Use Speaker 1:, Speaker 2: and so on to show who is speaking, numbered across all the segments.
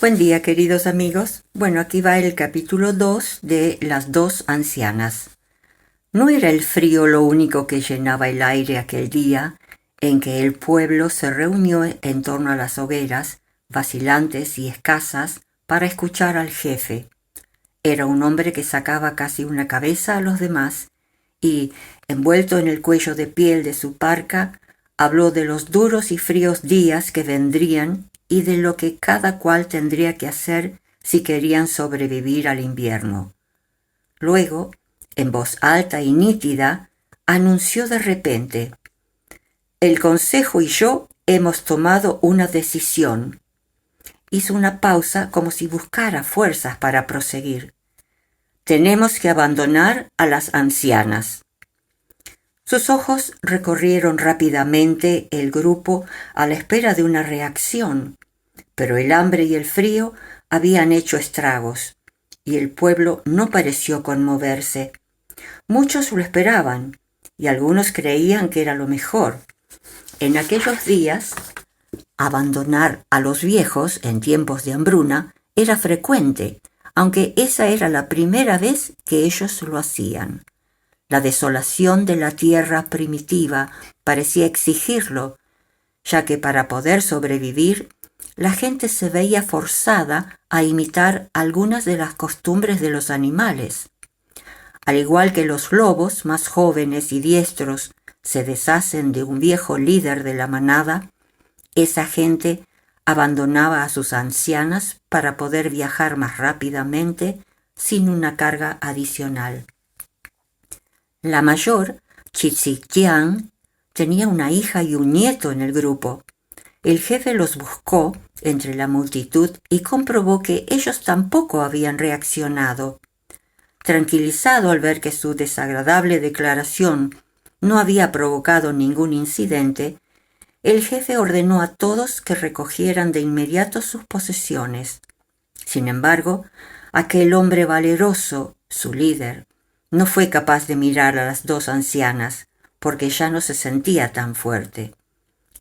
Speaker 1: Buen día, queridos amigos. Bueno, aquí va el capítulo 2 de Las dos ancianas. No era el frío lo único que llenaba el aire aquel día en que el pueblo se reunió en torno a las hogueras, vacilantes y escasas, para escuchar al jefe. Era un hombre que sacaba casi una cabeza a los demás y, envuelto en el cuello de piel de su parca, habló de los duros y fríos días que vendrían y de lo que cada cual tendría que hacer si querían sobrevivir al invierno. Luego, en voz alta y nítida, anunció de repente: «El Consejo y yo hemos tomado una decisión». Hizo una pausa como si buscara fuerzas para proseguir. «Tenemos que abandonar a las ancianas». Sus ojos recorrieron rápidamente el grupo a la espera de una reacción, pero el hambre y el frío habían hecho estragos, y el pueblo no pareció conmoverse. Muchos lo esperaban, y algunos creían que era lo mejor. En aquellos días, abandonar a los viejos en tiempos de hambruna era frecuente, aunque esa era la primera vez que ellos lo hacían. La desolación de la tierra primitiva parecía exigirlo, ya que para poder sobrevivir, la gente se veía forzada a imitar algunas de las costumbres de los animales. Al igual que los lobos más jóvenes y diestros se deshacen de un viejo líder de la manada, esa gente abandonaba a sus ancianas para poder viajar más rápidamente sin una carga adicional. La mayor, Chizijiang, tenía una hija y un nieto en el grupo. El jefe los buscó entre la multitud y comprobó que ellos tampoco habían reaccionado. Tranquilizado al ver que su desagradable declaración no había provocado ningún incidente, el jefe ordenó a todos que recogieran de inmediato sus posesiones. Sin embargo, aquel hombre valeroso, su líder, no fue capaz de mirar a las dos ancianas, porque ya no se sentía tan fuerte.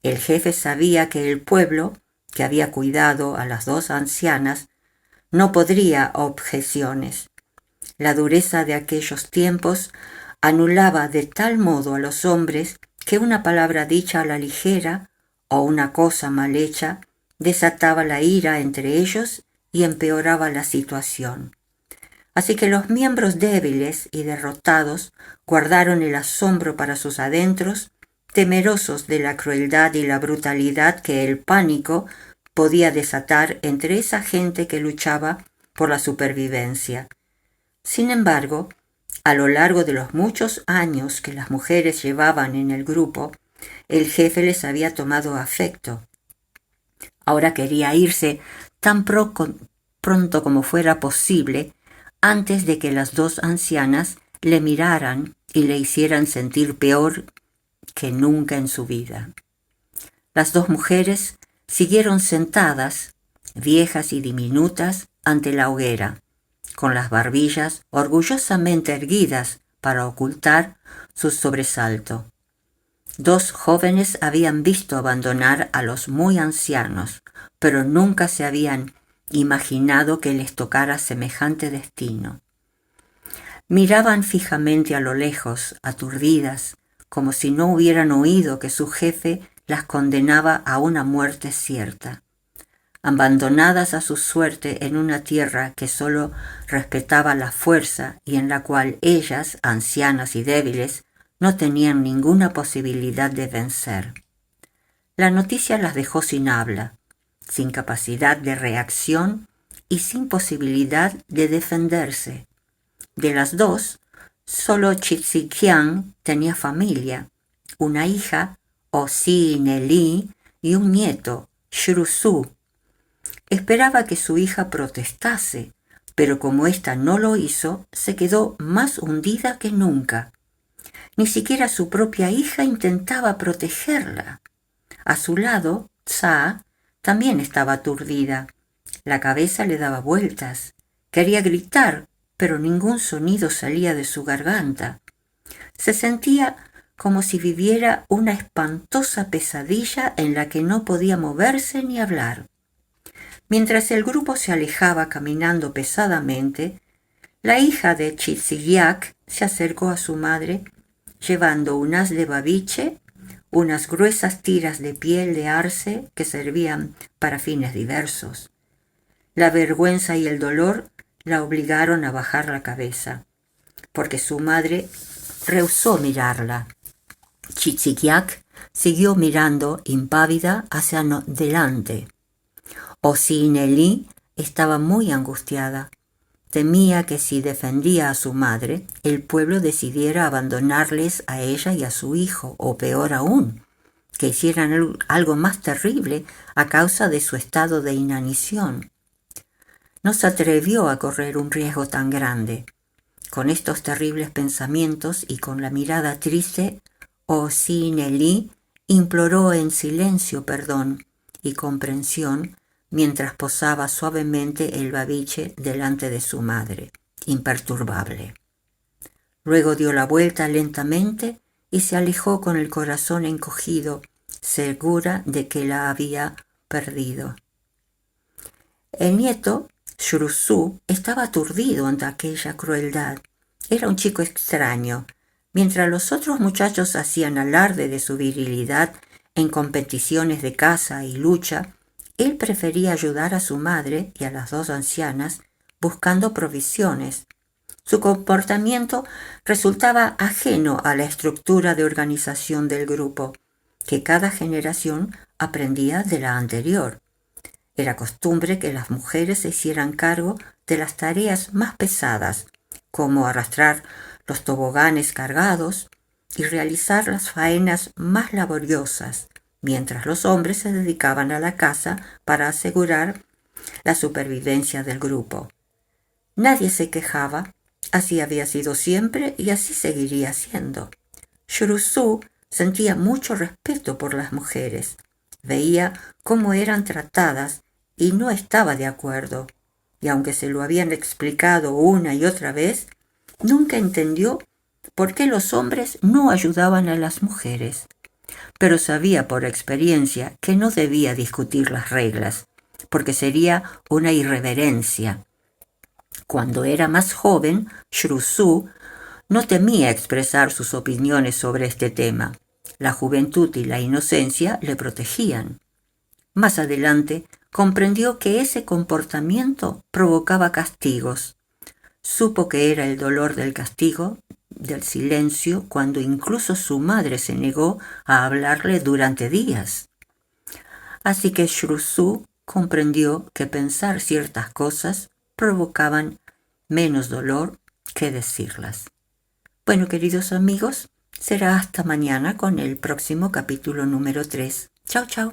Speaker 1: El jefe sabía que el pueblo, que había cuidado a las dos ancianas, no podría objeciones. La dureza de aquellos tiempos anulaba de tal modo a los hombres que una palabra dicha a la ligera o una cosa mal hecha desataba la ira entre ellos y empeoraba la situación. Así que los miembros débiles y derrotados guardaron el asombro para sus adentros, temerosos de la crueldad y la brutalidad que el pánico podía desatar entre esa gente que luchaba por la supervivencia. Sin embargo, a lo largo de los muchos años que las mujeres llevaban en el grupo, el jefe les había tomado afecto. Ahora quería irse tan pronto como fuera posible, antes de que las dos ancianas le miraran y le hicieran sentir peor que nunca en su vida. Las dos mujeres siguieron sentadas, viejas y diminutas, ante la hoguera, con las barbillas orgullosamente erguidas para ocultar su sobresalto. Dos jóvenes habían visto abandonar a los muy ancianos, pero nunca se habían imaginado que les tocara semejante destino. Miraban fijamente a lo lejos, aturdidas, como si no hubieran oído que su jefe las condenaba a una muerte cierta. Abandonadas a su suerte en una tierra que solo respetaba la fuerza y en la cual ellas, ancianas y débiles, no tenían ninguna posibilidad de vencer. La noticia las dejó sin habla, sin capacidad de reacción y sin posibilidad de defenderse. De las dos, solo Chizijiang tenía familia, una hija, Osi-Neli, y un nieto, Shrusu. Esperaba que su hija protestase, pero como ésta no lo hizo, se quedó más hundida que nunca. Ni siquiera su propia hija intentaba protegerla. A su lado, Tsa también estaba aturdida. La cabeza le daba vueltas. Quería gritar, pero ningún sonido salía de su garganta. Se sentía como si viviera una espantosa pesadilla en la que no podía moverse ni hablar. Mientras el grupo se alejaba caminando pesadamente, la hija de Chitzilyak se acercó a su madre llevando un haz de babiche, unas gruesas tiras de piel de arce que servían para fines diversos. La vergüenza y el dolor la obligaron a bajar la cabeza, porque su madre rehusó mirarla. Chitzilyak siguió mirando impávida hacia delante. Osinelí estaba muy angustiada. Temía que si defendía a su madre, el pueblo decidiera abandonarles a ella y a su hijo, o peor aún, que hicieran algo más terrible a causa de su estado de inanición. No se atrevió a correr un riesgo tan grande. Con estos terribles pensamientos y con la mirada triste, Osinelí imploró en silencio perdón y comprensión mientras posaba suavemente el babiche delante de su madre, imperturbable. Luego dio la vuelta lentamente y se alejó con el corazón encogido, segura de que la había perdido. El nieto, Shrusu, estaba aturdido ante aquella crueldad. Era un chico extraño. Mientras los otros muchachos hacían alarde de su virilidad en competiciones de caza y lucha, él prefería ayudar a su madre y a las dos ancianas buscando provisiones. Su comportamiento resultaba ajeno a la estructura de organización del grupo, que cada generación aprendía de la anterior. Era costumbre que las mujeres se hicieran cargo de las tareas más pesadas, como arrastrar los toboganes cargados y realizar las faenas más laboriosas, mientras los hombres se dedicaban a la caza para asegurar la supervivencia del grupo. Nadie se quejaba, así había sido siempre y así seguiría siendo. Shrusu sentía mucho respeto por las mujeres, veía cómo eran tratadas y no estaba de acuerdo, y aunque se lo habían explicado una y otra vez, nunca entendió por qué los hombres no ayudaban a las mujeres. Pero sabía por experiencia que no debía discutir las reglas, porque sería una irreverencia. Cuando era más joven, Shrusu no temía expresar sus opiniones sobre este tema. La juventud y la inocencia le protegían. Más adelante, comprendió que ese comportamiento provocaba castigos. Supo que era el dolor del castigo, del silencio, cuando incluso su madre se negó a hablarle durante días. Así que Shrusu comprendió que pensar ciertas cosas provocaban menos dolor que decirlas. Bueno, queridos amigos, será hasta mañana con el próximo capítulo número 3. Chao, chao.